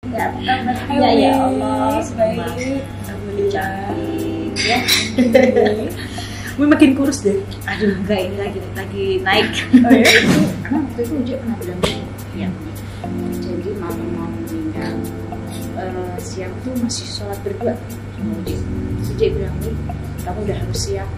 Ya, ya Allah, baik. Alhamdulillah. Ya. Gue makin kurus deh. Aduh, enggak, ini lagi naik. Oh ya? Karena waktu itu Uji pernah bilang ya. Jadi malam mau meninggal, siang tuh masih sholat berdua sama Uji. Uji bilang, kamu udah harus siap.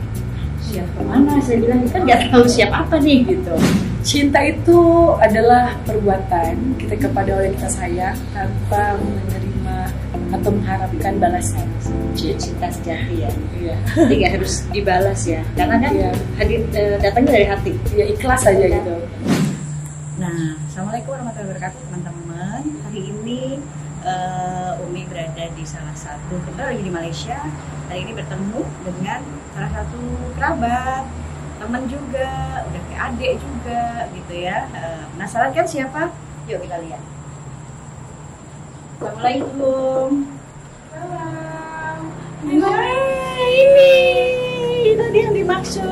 Siap kemana? Saya bilang, kan nggak tahu siap apa nih gitu. Cinta itu adalah perbuatan kita kepada orang yang kita sayang tanpa menerima atau mengharapkan balasan. Cinta sejati ya. Iya. Jadi nggak harus dibalas ya, karena kan Iya. datangnya dari hati. Ya ikhlas aja gitu. Nah, assalamualaikum warahmatullahi wabarakatuh teman-teman. Hari ini Umi berada di salah satu, kita lagi di Malaysia. Hari ini bertemu dengan salah satu kerabat, teman juga, udah kayak adik juga gitu ya. Penasaran kan siapa? Yuk kita lihat. Assalamualaikum. Salam. Ini tadi yang dimaksud.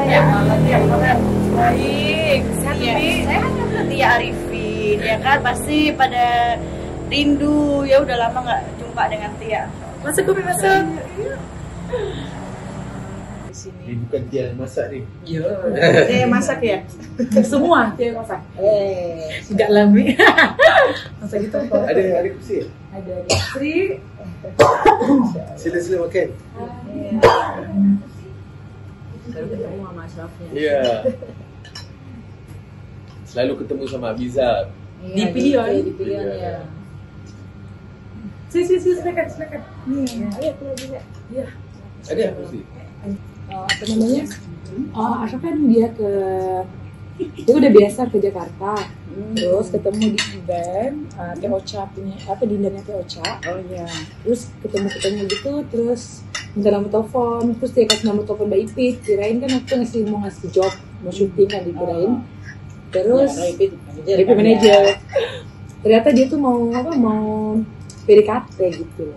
Ya Allah, ya Allah. Baik. Sehat Iya, Umi? saya kan berarti ya Arifin, ya kan pasti pada rindu ya, udah lama nggak jumpa dengan Tia. Masuk Umi, masuk. Di sini. Ini bukan dia yang masak nih. Yo. Dia yang masak ya? Semua dia yang masak. Tidak lami. Masa gitu kok. Ada kursi? Ada Sri. Sila makan. Baru ketemu sama Ashrafnya. Iya. Selalu ketemu sama Abiza. Di pilihan. Di pilihan ya. Si, silakan. Nih, Ayo keluar juga. iya. Ada kursi? Apa namanya? Oh, Ashraf kan dia udah biasa ke Jakarta. Terus ketemu di event Teh Ocha punya dinnernya Teh Ocha. Oh iya. Terus ketemu gitu, terus minta nomor telepon, terus dia kasih nomor telepon Mbak Ipit. Kirain kan aku mau ngasih job, mau syuting kan dikirain. Terus dari manajer. Ternyata dia tuh mau PDKT gitu.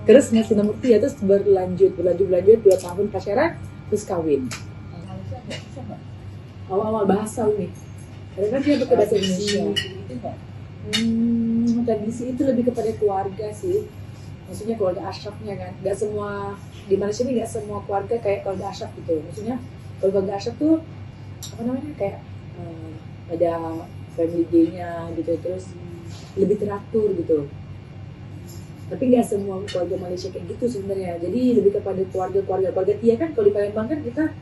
Terus ngasih nomor dia, terus berlanjut 2 tahun pacaran, terus kawin. Awal bahasa ini. Karena dia pakai bahasa Indonesia. Tradisi itu lebih kepada keluarga sih. Maksudnya keluarga Ashrafnya kan. Gak semua di Malaysia ini gak semua keluarga kayak keluarga Ashraf gitu. Maksudnya keluarga Ashraf tuh apa namanya kayak ada family day-nya gitu, terus lebih teratur gitu. Tapi nggak semua keluarga Malaysia kayak gitu sebenarnya. Jadi lebih kepada keluarga Tia kan. Kalau di Palembang kan kita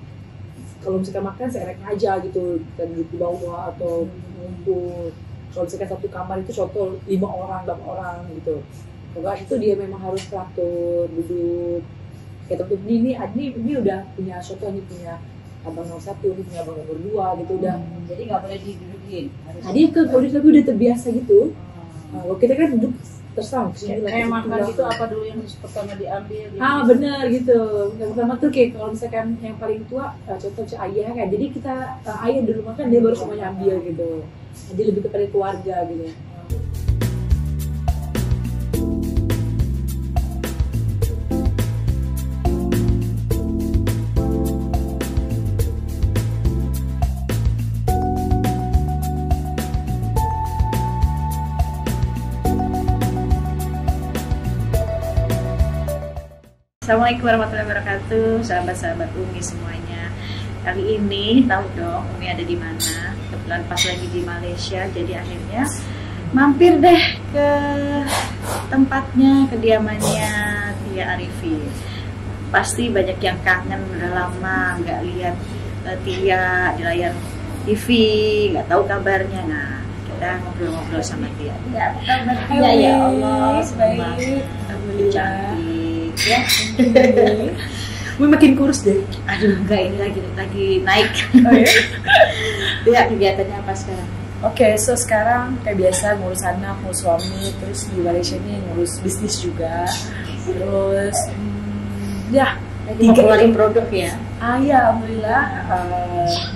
kalau misalkan makan seenaknya aja gitu, kan di bawah atau ngumpul. Kalau misalkan satu kamar itu contoh 5 orang, 6 orang gitu. Kalau itu dia memang harus teratur, duduk. Kayak tentu ini udah punya soto, ini punya abang nomor 1, ini punya abang nomor 2 gitu udah. Jadi nggak boleh didudukin. Nah dia kalau udah terbiasa gitu. Kalau kita kan duduk terserah Kayak makan gitu, apa dulu yang pertama diambil gitu. Benar gitu. Yang pertama tuh kayak kalau misalkan yang paling tua contoh ayah kan, jadi kita ayah dulu makan, dia baru semuanya ambil gitu. Jadi lebih kepada keluarga gitu. Assalamualaikum warahmatullahi wabarakatuh, sahabat-sahabat Umi semuanya. Kali ini tahu dong Umi ada di mana? Kebetulan pas lagi di Malaysia, jadi akhirnya mampir deh ke tempatnya, kediamannya Tia Arifin. Pasti banyak yang kangen, udah lama nggak lihat Tia di layar TV, nggak tahu kabarnya. Nah, kita ngobrol-ngobrol sama Tia. Ya Allah, baik. Alhamdulillah. Ya. Gue makin kurus deh. Aduh, enggak, ini lagi naik. Oh ya? Dia kegiatannya apa sekarang? Oke, so sekarang kayak biasa ngurus anak, ngurus suami, terus di Malaysia ini ngurus bisnis juga. Terus ya Lagi mau keluarin produk ya? Ya, alhamdulillah.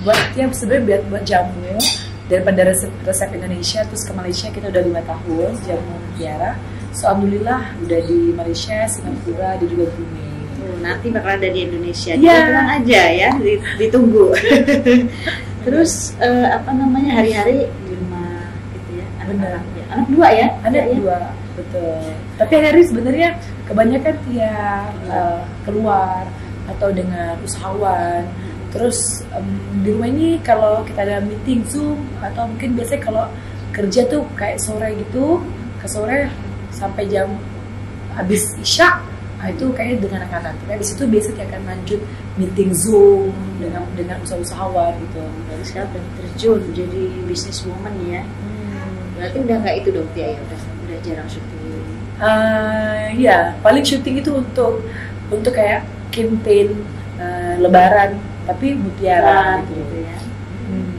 Buatnya sebenarnya buat jamu daripada resep Indonesia, terus ke Malaysia kita udah 5 tahun jamu mutiara. So alhamdulillah udah di Malaysia, Singapura, dan juga Brunei. Nanti bakal ada di Indonesia. Ya. Tenang aja ya, ditunggu. Terus hari-hari di rumah gitu ya? Bener. Anak 2 ya? Ada ya? 2. Betul. Tapi Harry sebenarnya kebanyakan dia keluar atau dengan usahawan. Terus di rumah ini kalau kita ada meeting Zoom atau mungkin biasanya kalau kerja tuh kayak sore gitu, ke sore sampai jam habis isya, nah itu kayaknya dengan anak-anak. Nah, di situ biasanya akan lanjut meeting Zoom dengan usahawan gitu. Dari sekarang udah terjun jadi business woman ya. Berarti udah nggak itu dong Tia ya, udah jarang syuting. Ya, paling syuting itu untuk kayak campaign Lebaran, tapi mutiara gitu ya.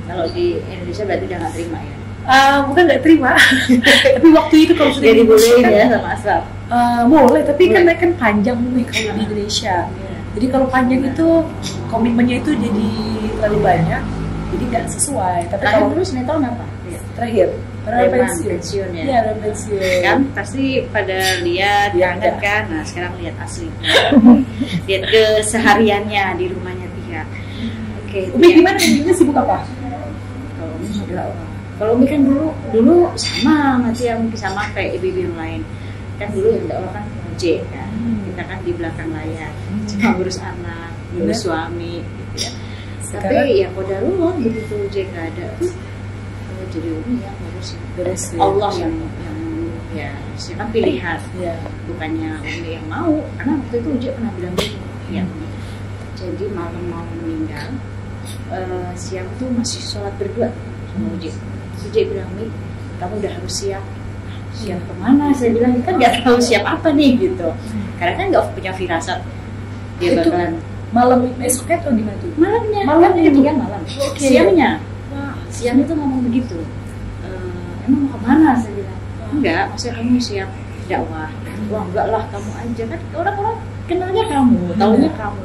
Kalau di Indonesia berarti udah nggak terima ya? Bukan nggak terima, tapi waktu itu kalau sudah dibolehin ya sama Asraf. Boleh, tapi kan panjang nih kalau di Indonesia. Jadi kalau panjang itu komitmennya itu jadi terlalu banyak, jadi nggak sesuai. Tapi kalau terus sinetron apa? Terakhir, pensiun ya. Iya, pensiun. Kan pasti pada lihat kangen kan. Nah, sekarang lihat asli. Lihat kesehariannya di rumahnya Tia. Oke. Umi gimana? Umi sibuk apa? Kalau Umi kan dulu sama Tia, mungkin sama kayak ibu-ibu yang lain. Kan dulu yang dakwah kan ojek kan. Kita kan di belakang layar, cuma ngurus anak, ngurus suami gitu ya. Tapi ya kodarullah begitu ojek nggak ada tuh. Jadi Umi yang ngurusin. Allah yang ya kan pilihan, bukannya Umi yang mau. Karena waktu itu Uji pernah bilang gitu ya. Jadi malam mau meninggal, siang tuh masih sholat berdua sama Uji. Uji bilang, Mi, kamu udah harus siap kemana? Saya bilang kan nggak tahu siap apa nih gitu. Karena kan nggak punya firasat dia bakalan malam esoknya atau gimana tuh? Malamnya itu kan malam. Siang itu ngomong begitu. Emang mau kemana? Saya bilang enggak, maksudnya kamu siap dakwah. Wah enggak lah, kamu aja kan orang-orang kenalnya kamu, taunya kamu,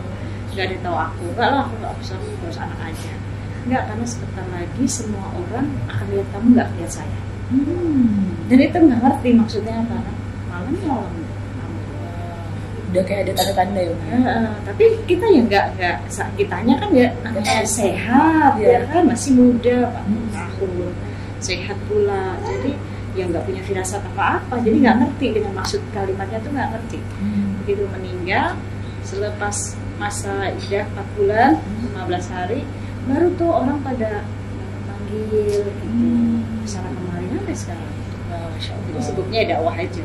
nggak ada tahu aku. Enggak lah, aku nggak usah, harus anak aja. Enggak, karena sebentar lagi semua orang akan lihat kamu, nggak lihat saya. Dan itu nggak ngerti maksudnya apa. Malam udah kayak ada tanda-tanda ya. Tapi kita ya nggak kitanya kan ya sehat ya kan, masih muda 40 tahun, sehat pula, jadi ya nggak punya firasat apa-apa, jadi nggak ngerti dengan maksud kalimatnya tuh nggak ngerti. Begitu meninggal selepas masa idah 4 bulan 15 hari baru tuh orang pada panggil gitu, sana kemarin sampai sekarang. Jadi sibuknya dakwah aja.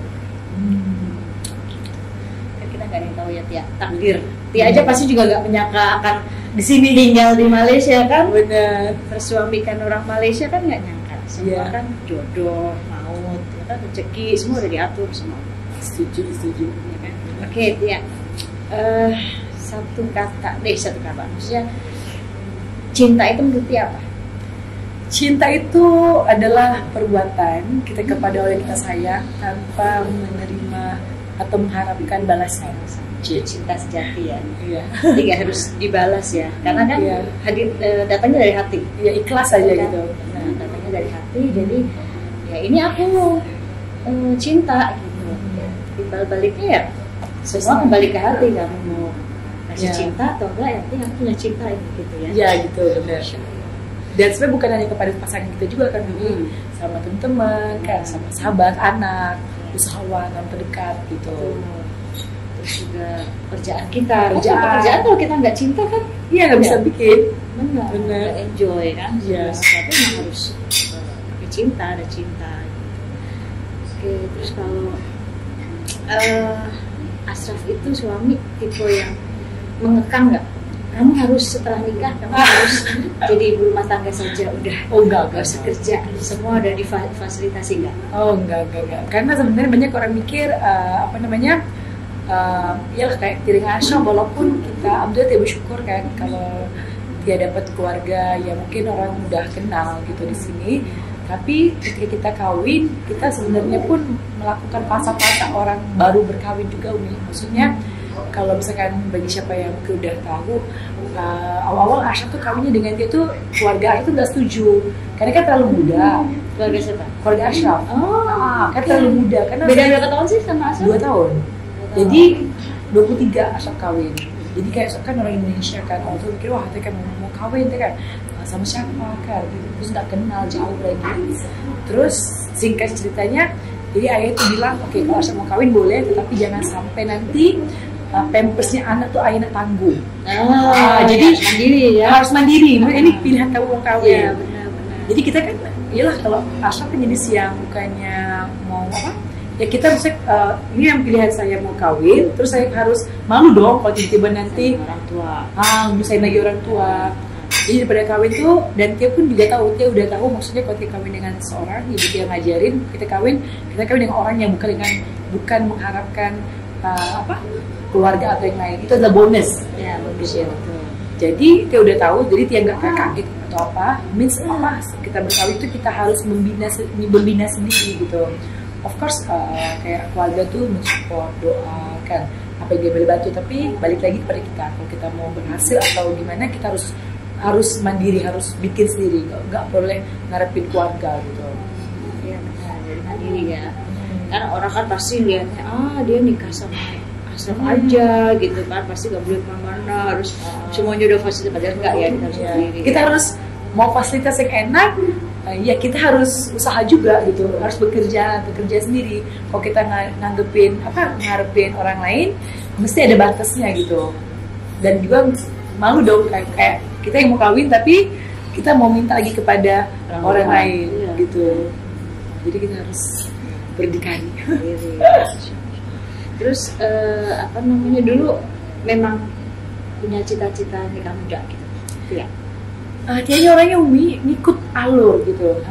Kita nggak ada yang tahu ya Tia, takdir. Tia aja pasti juga nggak menyangka akan di sini tinggal di Malaysia kan. Benar. Tersuamikan orang Malaysia kan nggak nyangka. Semua kan jodoh, maut, ya kan, rezeki semua udah diatur semua. Setuju. Ya kan? Oke Tia, satu kata maksudnya cinta itu menurut Tia apa? Cinta itu adalah perbuatan kita kepada orang yang kita sayang tanpa menerima atau mengharapkan balasan. Cinta sejati ya. Iya. Jadi nggak harus dibalas ya, karena kan datangnya dari hati. Ya ikhlas aja kan? Gitu. Nah, datangnya dari hati, jadi ya ini aku cinta gitu. Timbal baliknya ya semua kembali ke hati, kamu mau kasih cinta atau enggak, yang penting aku punya cinta ini gitu ya. Iya gitu, benar. Dan sebenarnya bukan hanya kepada pasangan kita juga kan, sama teman-teman, kan sama sahabat, anak, usahawan yang terdekat gitu. Terus juga kerjaan kita, kerjaan kalau kita nggak cinta kan, nggak bisa bikin. Benar. Enjoy kan. Yes. Tapi memang harus pakai cinta, ada cinta. Oke, terus kalau Asraf itu suami tipe yang mengekang nggak? Kamu harus setelah nikah, kamu harus jadi ibu rumah tangga saja, udah. Oh enggak usah kerja, semua udah difasilitasi nggak? Oh enggak. Karena sebenarnya banyak orang mikir ya kayak piring asam, walaupun kita alhamdulillah dia bersyukur kan kalau dia dapat keluarga yang mungkin orang udah kenal gitu di sini. Tapi ketika kita kawin, kita sebenarnya pun melakukan fasa-fasa orang baru berkawin juga, Umi. Maksudnya kalau misalkan bagi siapa yang udah tahu, awal-awal Ashraf tuh kawinnya dengan dia tuh keluarga itu nggak setuju karena kan terlalu muda. Keluarga siapa? Keluarga Ashraf. Kan terlalu muda. Karena beda berapa tahun sih sama Ashraf? 2 tahun. Jadi 23 Ashraf kawin. Jadi kayak kan orang Indonesia kan, orang tuh mikir wah dia kan mau kawin dia kan sama siapa kan, terus nggak kenal jauh lagi. Terus singkat ceritanya Jadi ayah itu bilang, oke, kalau Ashraf mau kawin boleh, tetapi jangan sampai nanti pampersnya anak tuh ayah tanggung. Jadi mandiri ya. Harus mandiri. Ini pilihan kamu mau kawin. Iya, benar-benar. Jadi kita kan, iyalah kalau Ashraf kan jenis yang bukannya mau apa? Ya kita bisa ini yang pilihan saya mau kawin, terus saya harus malu dong kalau tiba-tiba nanti orang tua. misalnya lagi orang tua. Jadi daripada kawin tuh, dan dia pun juga tahu, dia udah tahu maksudnya kalau kita kawin dengan seorang, ibu dia ngajarin kita kawin dengan orang yang bukan mengharapkan keluarga atau yang lain. Itu adalah bonus. Ya, bagus ya, betul. Jadi dia udah tahu, jadi dia nggak kaget atau apa. Means apa? Kita berkawin itu kita harus membina sendiri gitu. Of course kayak keluarga tuh mensupport, doa kan apa yang dia boleh bantu, tapi balik lagi kepada kita. Kalau kita mau berhasil atau gimana, kita harus mandiri, harus bikin sendiri, nggak boleh ngarepin keluarga gitu. Iya benar, jadi mandiri ya. Karena orang kan pasti lihatnya, dia nikah sama Ashraf aja gitu kan, pasti gak boleh kemana-mana, harus semuanya udah fasilitas, padahal enggak ya, kita harus mandiri. Kita harus mau fasilitas yang enak, ya kita harus usaha juga gitu, harus bekerja sendiri. Kalau kita ngarepin orang lain, mesti ada batasnya gitu. Dan juga malu dong kayak kita yang mau kawin tapi kita mau minta lagi kepada orang lain gitu. Jadi kita harus berdikari. Terus dulu memang punya cita-cita nikah muda gitu. Iya. Dia orangnya ngikut alur gitu.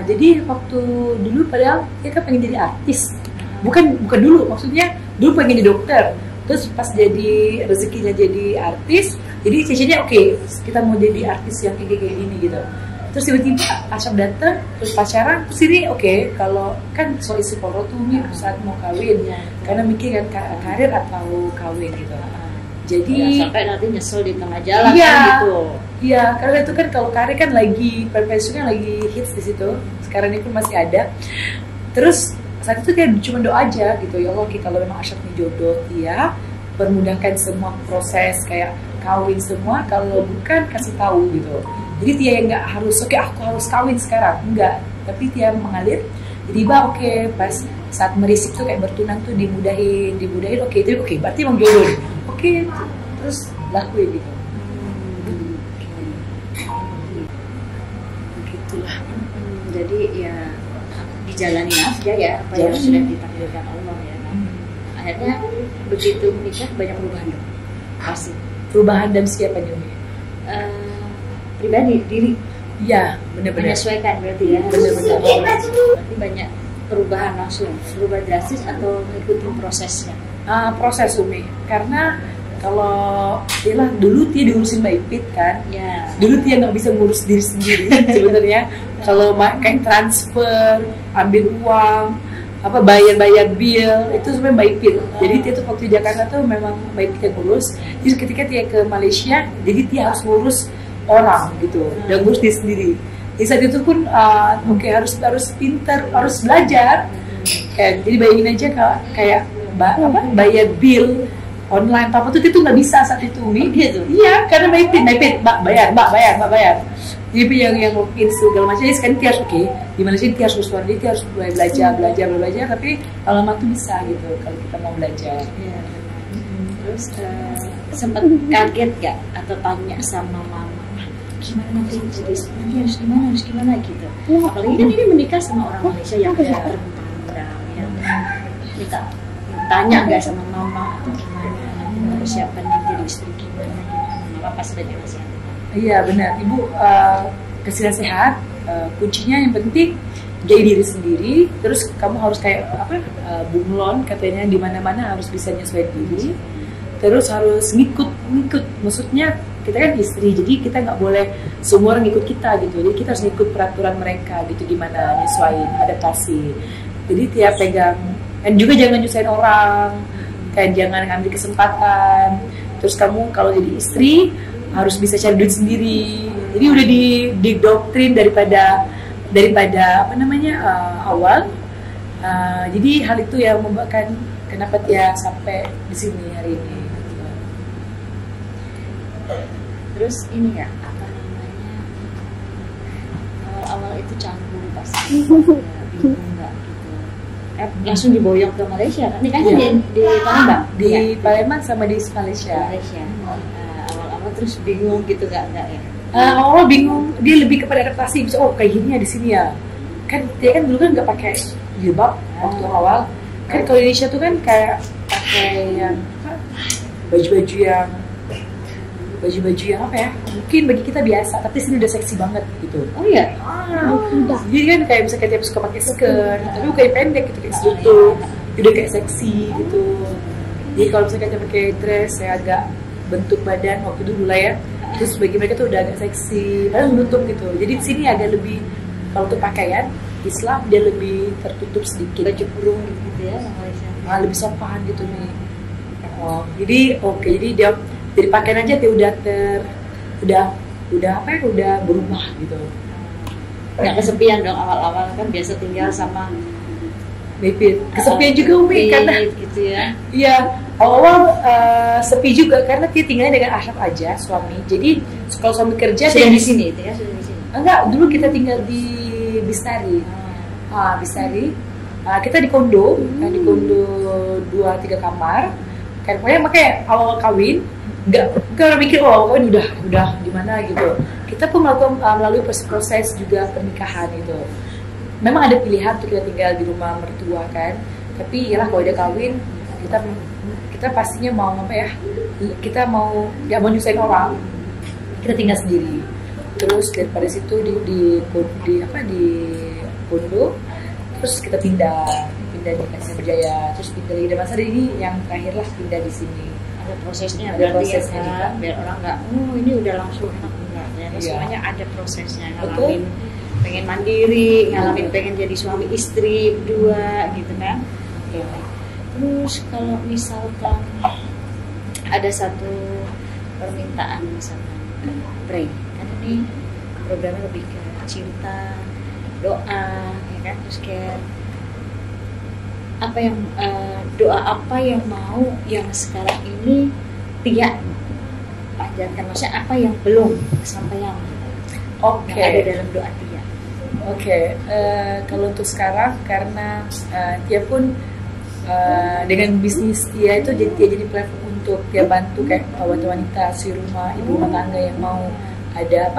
Jadi waktu dulu padahal dia kan pengen jadi artis. Bukan dulu, maksudnya dulu pengen jadi dokter. Terus pas jadi rezekinya jadi artis, jadi cicinya oke, kita mau jadi artis yang kayak gini gitu. Terus tiba-tiba Ashraf datang, terus pacaran, terus ini oke, kalau kan soal isi tuh nih saat mau kawin, karena mikir kan karir atau kawin gitu. Jadi sampai nanti nyesel di tengah jalan kan gitu. Iya, karena itu kan kalau karir kan lagi preferensinya lagi hits di situ. Sekarang ini pun masih ada. Terus saat itu dia cuma doa aja gitu, ya Allah, kalau memang Ashraf nih jodoh, dia permudahkan semua proses kayak kawin semua, kalau bukan kasih tahu gitu. Jadi dia yang nggak harus aku harus kawin sekarang, enggak, tapi dia mengalir. Jadi pas saat merisik tuh kayak bertunang tuh dimudahin, oke, berarti emang jodoh. Oke, terus lakuin gitu. Begitulah. Jadi ya dijalani aja ya apa yang sudah ditakdirkan Allah ya. Akhirnya begitu menikah banyak perubahan dong. Pasti. Perubahan dan siapa nih? Pribadi, diri. Iya, benar-benar. Menyesuaikan berarti ya. Benar-benar. Berarti banyak perubahan langsung, berubah drastis atau ngikutin prosesnya? Proses Umi, karena kalau dulu dia diurusin Mbak Ipit kan, dulu dia nggak bisa ngurus diri sendiri sebenarnya. Kalau kayak transfer, ambil uang, bayar bill itu sebenarnya Mbak Ipit. Jadi dia tuh waktu di Jakarta tuh memang Mbak Ipit yang ngurus. Jadi ketika dia ke Malaysia, jadi dia harus ngurus orang gitu, dan ngurus diri sendiri. Di saat itu pun mungkin harus pintar, harus belajar. Jadi bayangin aja kayak bayar bill online tuh itu nggak bisa saat itu gitu. Iya, karena Mbak bayar. Jadi yang mungkin segala macam, sekarang dia harus di Malaysia dia harus bersuara, dia harus belajar, tapi lama tuh bisa gitu kalau kita mau belajar. Ya. Terus sempat kaget gak atau tanya sama mama, gimana nanti harus gimana gitu. Apalagi kan ini menikah sama orang Malaysia yang terbenam, yang minta tanya nggak sama mama atau gimana nanti persiapan jadi istri gimana mama pas sudah nasihat. Iya benar, Ibu kasih nasihat, kuncinya yang penting jadi diri sendiri. Terus kamu harus kayak bunglon katanya, di mana-mana harus bisa nyesuaiin diri. Terus harus ngikut, maksudnya kita kan istri, jadi kita nggak boleh semua orang ikut kita gitu. Jadi kita harus ngikut peraturan mereka gitu, gimana nyesuaiin, adaptasi. Jadi tiap pegang, dan juga jangan nyusahin orang, kayak jangan ngambil kesempatan. Terus kamu kalau jadi istri harus bisa cari duit sendiri. Jadi udah didoktrin daripada awal. Jadi hal itu yang membuatkan kenapa dia sampai di sini hari ini. Terus ini ya awal itu canggung pasti, bingung nggak gitu. langsung diboyong ke Malaysia kan? Ini kan Iya. di Palembang? Di Iya. Palembang sama di Malaysia. Malaysia. Awal-awal terus bingung gitu nggak ya? Awal bingung, dia lebih kepada adaptasi. Bisa, oh kayak gini ya di sini ya. Kan dia kan dulu kan nggak pakai jilbab waktu awal. Kan kalau di Indonesia tuh kan kayak pakai yang apa, baju-baju yang apa ya? Mungkin bagi kita biasa, tapi sini udah seksi banget gitu. Oh iya. Jadi kan kayak misalnya tiap suka pakai skirt, tapi kayak pendek gitu kayak selutup, udah kayak seksi gitu. Jadi kalau misalnya kita pakai dress yang agak bentuk badan waktu dulu lah ya, terus bagi mereka tuh udah agak seksi, padahal menutup gitu. Jadi di sini agak lebih, kalau untuk pakaian Islam dia lebih tertutup sedikit. Baju kurung gitu ya Malaysia. Lebih sopan gitu nih. Jadi oke, jadi dia dari pakaian aja dia udah apa ya, udah berubah gitu. Nggak kesepian dong awal-awal kan biasa tinggal sama Maybe kesepian juga Umi karena gitu ya. iya awal sepi juga karena dia tinggalnya dengan Ashraf aja suami. Jadi kalau suami kerja Sudah dia di sini itu ya, sudah di sini. enggak, dulu kita tinggal di Bistari. Bistari. Kita di kondo, di kondo 2-3 kamar. Kan makanya awal kawin nggak mikir kawin udah gimana gitu. Kita pun melakukan melalui proses juga pernikahan gitu. Memang ada pilihan untuk kita tinggal di rumah mertua kan, tapi iyalah kalau udah kawin kita pastinya mau apa ya, kita mau nggak mau nyusahin orang, kita tinggal sendiri. Terus daripada situ di kondo, terus kita pindah di Kasih Berjaya, terus pindah di Damansari ini yang terakhir lah pindah di sini. Ada prosesnya, Ada berarti prosesnya ya, juga. biar orang nggak, ini udah langsung enak enggak ya. Iya. Semuanya ada prosesnya, Betul. ngalamin pengen mandiri, ngalamin pengen jadi suami istri berdua gitu kan. Oke. Terus kalau misalkan ada satu permintaan misalkan pray, kan ini programnya lebih ke cinta, doa, ya kan, terus kayak apa yang doa apa yang mau yang sekarang ini tidak panjatkan, maksudnya apa yang belum kesampaian Oke. yang ada dalam doa Tia. Oke, kalau untuk sekarang karena Tia pun dengan bisnis Tia itu jadi platform untuk Tia bantu kayak wanita si rumah, ibu rumah tangga yang mau ada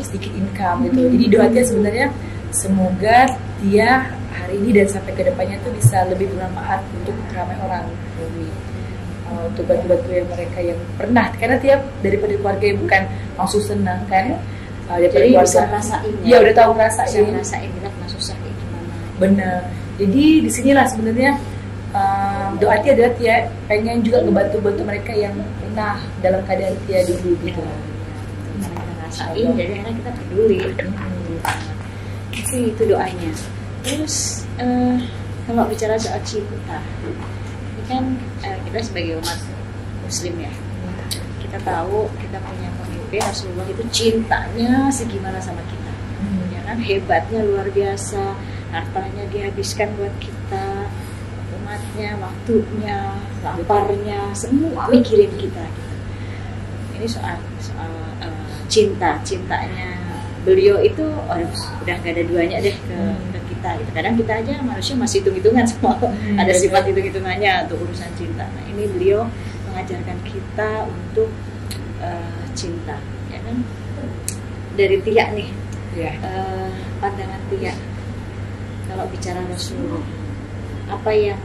sedikit income gitu. Jadi doa Tia sebenarnya semoga Tia hari ini dan sampai ke depannya tuh bisa lebih bermanfaat untuk ramai orang, untuk bantu-bantu yang mereka yang pernah, karena Tia daripada keluarga yang bukan langsung senang kan. Jadi bisa rasain ya, udah tahu bisa ngerasain. ngerasain kita pernah susah kayak gimana. Bener. Jadi disinilah sebenarnya doa Tia adalah Tia pengen juga ngebantu mereka yang pernah dalam keadaan Tia dulu gitu. Kita rasain, jadi akhirnya kita peduli. Sih itu doanya. Terus kalau bicara soal cinta, ini kan kita sebagai umat Muslim ya, kita tahu kita punya pemimpin Rasulullah itu cintanya segimana sama kita, ya kan, hebatnya luar biasa, hartanya dihabiskan buat kita, umatnya, waktunya, laparnya, semua mikirin kita. Gitu. Ini soal cintanya beliau itu udah gak ada duanya deh ke kita gitu. Kadang kita aja manusia masih hitung-hitungan semua, ada sifat hitung-hitungannya untuk urusan cinta. Nah ini beliau mengajarkan kita untuk cinta, ya kan? Dari Tia nih, pandangan Tia kalau bicara Rasulullah, apa yang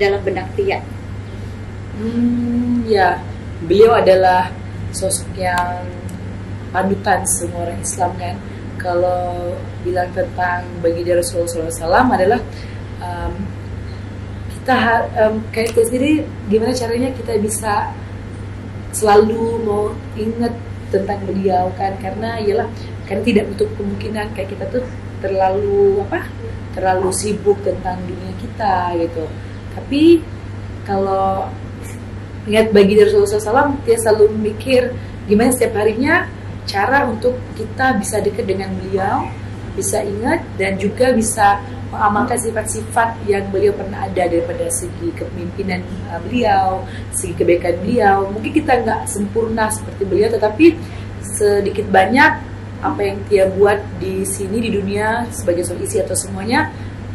dalam benak Tia? Ya, beliau adalah sosok yang panutan semua orang Islam kan. Kalau bilang tentang baginda Rasulullah SAW adalah kita kayak kita sendiri gimana caranya kita bisa selalu mau ingat tentang beliau kan, karena ialah kan tidak untuk kemungkinan kayak kita tuh terlalu sibuk tentang dunia kita gitu. Tapi kalau ingat baginda Rasulullah SAW, dia selalu mikir gimana setiap harinya cara untuk kita bisa dekat dengan beliau, bisa ingat dan juga bisa mengamalkan sifat-sifat yang beliau pernah ada daripada segi kepemimpinan beliau, segi kebaikan beliau. Mungkin kita nggak sempurna seperti beliau, tetapi sedikit banyak apa yang Tia buat di sini di dunia sebagai seorang istri atau semuanya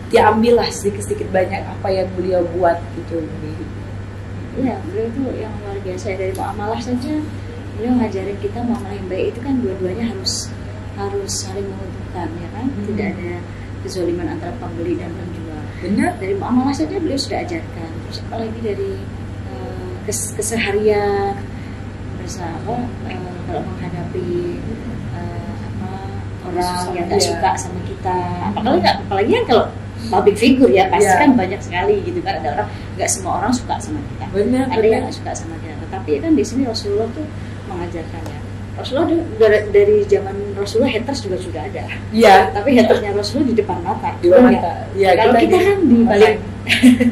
dia ambillah sedikit-sedikit banyak apa yang beliau buat gitu. Iya, beliau itu yang luar biasa. Dari muamalah saja beliau ngajarin kita muamalah yang baik itu kan dua-duanya harus saling menguntungkan, ya kan? Tidak ada kezaliman antara pembeli dan penjual. Benar. Dari muamalah saja beliau sudah ajarkan. Terus apalagi dari keseharian bersama kalau menghadapi orang yang nggak suka sama kita, apalagi kan kalau public figure ya pasti kan banyak sekali gitu kan, ada orang, nggak semua orang suka sama kita, ada yang nggak suka sama kita, tetapi kan di sini Rasulullah tuh mengajarkannya. Rasulullah dari zaman Rasulullah haters juga sudah ada. Iya. Tapi hatersnya Rasulullah di depan mata. Di depan mata. Ya, kalau kita kan di balik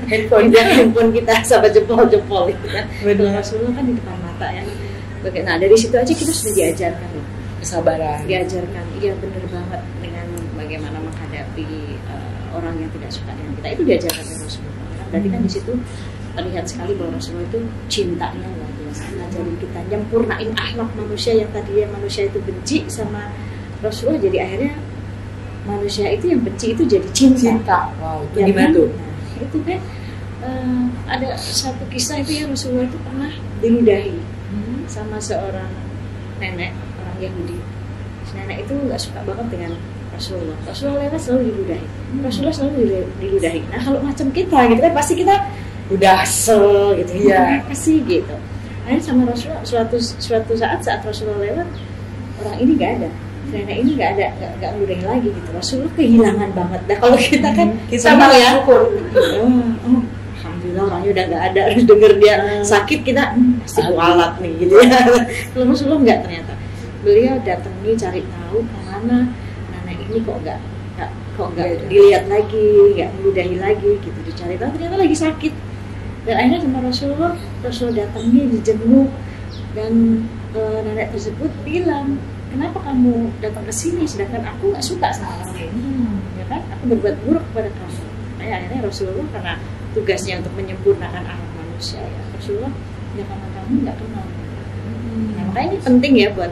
handphone kita sampai jempol-jempol gitu kan. Kalau Rasulullah kan di depan mata ya. Nah dari situ aja kita sudah diajarkan loh. Kesabaran. Diajarkan. Iya benar banget dengan bagaimana menghadapi orang yang tidak suka dengan kita, itu diajarkan oleh Rasulullah. Berarti kan di situ terlihat sekali bahwa Rasulullah itu cintanya luar biasa, ngajarin kita nyempurnain akhlak manusia yang tadinya manusia itu benci sama Rasulullah, jadi akhirnya manusia itu yang benci itu jadi cinta. Wow, itu ya gimana kan? Tuh? Nah, itu kan ada satu kisah itu ya, Rasulullah itu pernah diludahi sama seorang nenek orang Yahudi. Si nenek itu nggak suka banget dengan Rasulullah. Rasulullah lewat selalu diludahi. Rasulullah selalu diludahi. Nah kalau macam kita gitu kan pasti kita udah kesel gitu ya, apa sih gitu. Akhirnya sama Rasulullah suatu saat Rasulullah lewat, orang ini nggak ada, nenek ini nggak ludahi lagi gitu. Rasulullah kehilangan banget. Nah kalau kita kan kita mau ya, alhamdulillah orangnya udah nggak ada, harus denger dia sakit kita pasti kualat nih gitu ya. Kalau Rasulullah nggak, ternyata beliau datangi cari tahu kemana nenek ini kok nggak dilihat lagi, nggak meludahi lagi gitu, dicari tahu ternyata lagi sakit. Dan akhirnya sama Rasulullah datangi, dijenguk, dan nenek tersebut bilang, kenapa kamu datang ke sini sedangkan aku nggak suka sama kamu, ya kan? Aku berbuat buruk kepada kamu. Nah, akhirnya Rasulullah karena tugasnya untuk menyempurnakan akhlak manusia ya, Rasulullah ya karena kamu nggak kenal. Nah, makanya ini penting ya buat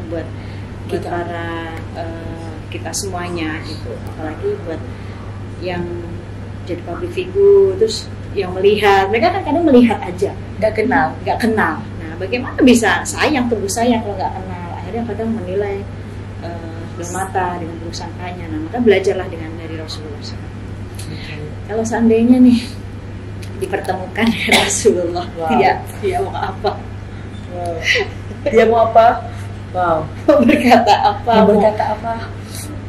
kita para kita semuanya gitu, apalagi buat yang jadi public figure, terus yang melihat, mereka kan kadang melihat aja, nggak kenal. Nah, bagaimana bisa tumbuh sayang kalau nggak kenal? Akhirnya kadang menilai dengan mata, dengan prasangkanya. Nah, maka belajarlah dari Rasulullah. Kalau seandainya nih dipertemukan Rasulullah, dia mau apa? Wow. Dia mau apa? Wow. Mau berkata apa?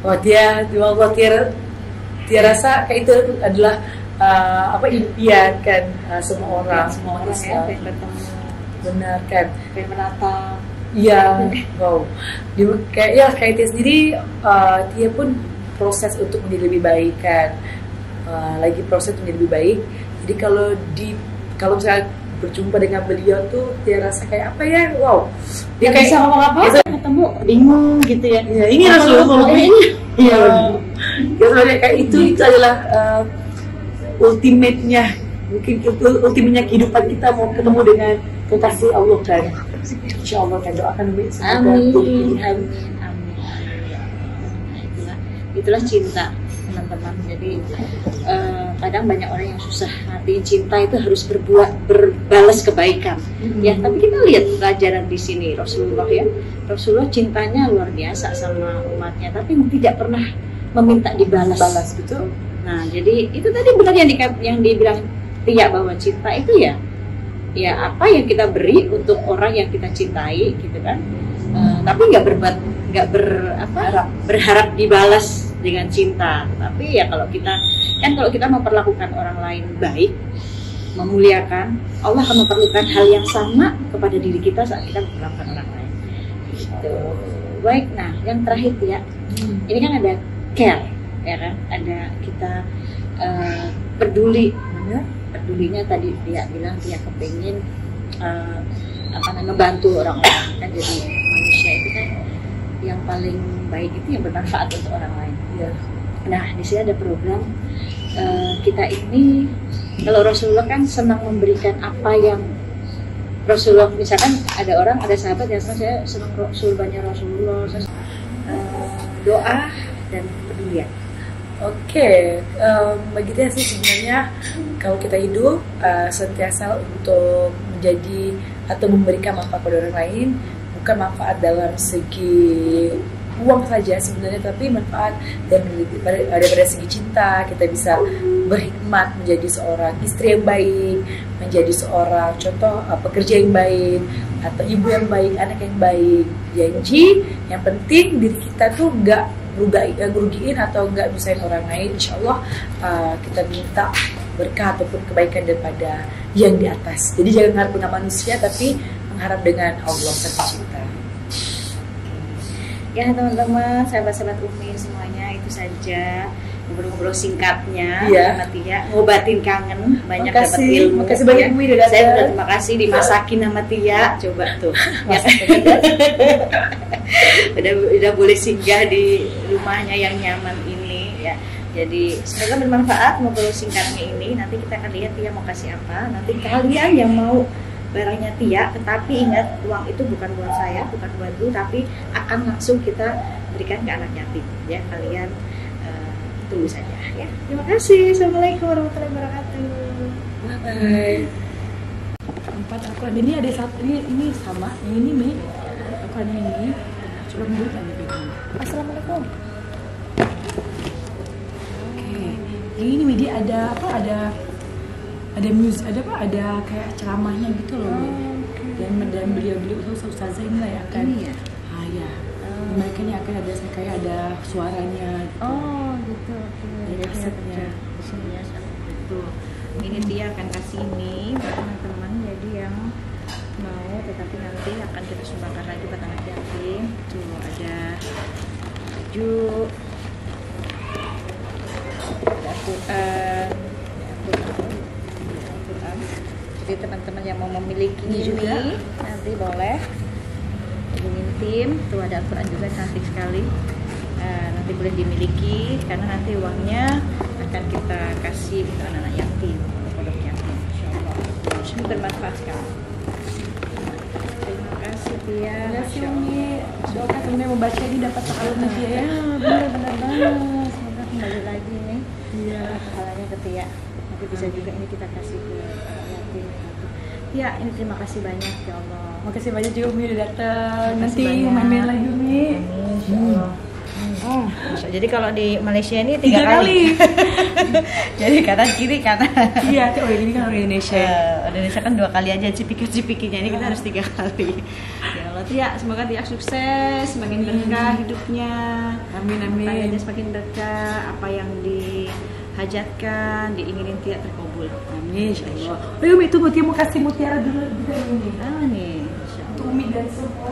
Oh, dia rasa kayak itu adalah impian kan semua orang ya, pengen bertemu, benar kan, pengen menatap. Iya, wow. Kayak dia sendiri, dia pun proses untuk menjadi lebih baik kan, lagi proses menjadi lebih baik. Jadi kalau misalnya berjumpa dengan beliau tuh dia rasa kayak apa ya, wow, dia kayak bisa ngomong apa, ketemu bingung gitu ya. Ya ini Rasulullah ini. Iya, sebenarnya kayak itu adalah ultimate-nya, mungkin itu ultimate-nya kehidupan kita, mau ketemu dengan kekasih Allah kan. Insyaallah kan, doakan semoga. Amin. Itulah cinta teman-teman. Jadi kadang banyak orang yang susah artiin cinta itu harus berbalas kebaikan. Ya, tapi kita lihat pelajaran di sini Rasulullah ya. Rasulullah cintanya luar biasa sama umatnya, tapi tidak pernah meminta dibalas. Betul. Nah, jadi itu tadi benar yang dibilang Tia, bahwa cinta itu ya apa yang kita beri untuk orang yang kita cintai gitu kan. Tapi nggak berharap dibalas dengan cinta. Tapi ya kalau kita memperlakukan orang lain baik, memuliakan, Allah akan memperlukan hal yang sama kepada diri kita saat kita memperlakukan orang lain. Gitu. Baik, nah yang terakhir ya, ini kan ada care, ya kan? Ada kita peduli. Pedulinya tadi dia bilang dia kepingin ngebantu orang-orang kan, jadi manusia itu kan yang paling baik itu yang bermanfaat untuk orang lain. Ya. Nah di sini ada program kita ini, kalau Rasulullah kan senang memberikan apa yang Rasulullah, misalkan ada sahabat yang saya senang surbannya Rasulullah, doa dan kepedulian. Oke, bagi dia sih sebenarnya kalau kita hidup sentiasa untuk menjadi atau memberikan manfaat pada orang lain, bukan manfaat dalam segi uang saja sebenarnya, tapi manfaat daripada segi cinta. Kita bisa berhikmat menjadi seorang istri yang baik, menjadi seorang contoh pekerja yang baik, atau ibu yang baik, anak yang baik. Janji yang penting diri kita tuh nggak ngerugiin atau nggak bisain orang lain. Insya Allah kita minta berkah ataupun kebaikan daripada yang di atas. Jadi jangan mengharap dengan manusia, tapi mengharap dengan Allah Sang Pencipta. Ya teman-teman, sahabat-sahabat Umi semuanya, itu saja ngobrol-ngobrol singkatnya sama Tia, ngobatin kangen, banyak dapat ilmu. Makasih banyak Umi udah datang. Saya terima kasih dimasakin sama Tia, coba tuh. udah boleh singgah di rumahnya yang nyaman ini ya. Jadi semoga bermanfaat ngobrol singkatnya ini. Nanti kita akan lihat Tia mau kasih apa. Nanti kalian yang mau barangnya Tia, tetapi ingat uang itu bukan buat saya, bukan buat lu, tapi akan langsung kita berikan ke anak yatim ya. Kalian tunggu saja ya. Terima kasih. Assalamualaikum warahmatullahi wabarakatuh. Bye bye. Empat aku ini ada satu ini sama ini nih. Aku ada ini. Coba dulu tanya dulu. Assalamualaikum. Oke. Ini media ada apa? Ada musik, ada apa? Ada kayak ceramahnya gitu loh. Dan beliau ustazah ini lah ya kan. Ini ya. Ya. Mereka ini akan ada kayak ada suaranya. Oh gitu. Ada headsetnya. Di sini ya, betul. Ini dia akan kasih ini buat teman-teman, jadi yang mau, tetapi nanti akan kita sumbangkan lagi buat anak yatim. Tuh ada baju, ada Al-Quran. Jadi teman-teman yang mau memiliki ini juga nanti boleh hubungin tim. Tuh ada Al-Quran juga, cantik sekali. Nanti boleh dimiliki karena nanti uangnya akan kita kasih untuk anak-anak yatim, pondok yatim. Insyaallah. Ini bermanfaat sekali. Terima kasih Tia. Terima kasih Umi. Semoga teman yang membaca ini dapat pahalanya Tia ya. Benar-benar banget. Semoga kembali lagi nih. Iya. Pahalanya ke Tia. Nanti bisa juga ini kita kasih ke anak yatim. Tia, ini terima kasih banyak ya Allah. Makasih banyak juga Umi udah datang. Makasih Nanti banyak. main-main lagi Umi. Jadi kalau di Malaysia ini 3 kali. Jadi kanan kiri kanan. Iya, ini kan orang Indonesia. Indonesia kan 2 kali aja cipikir-cipikirnya, ini kita harus 3 kali. Ya Allah Tia, semoga Tia sukses, semakin berkah hidupnya. Amin amin. Tangannya semakin berkah, apa yang dihajatkan, diinginin Tia terkabul. Amin insyaallah. Umi tunggu Tia mau kasih mutiara dulu juga ini. Nih, Untuk Umi dan semua.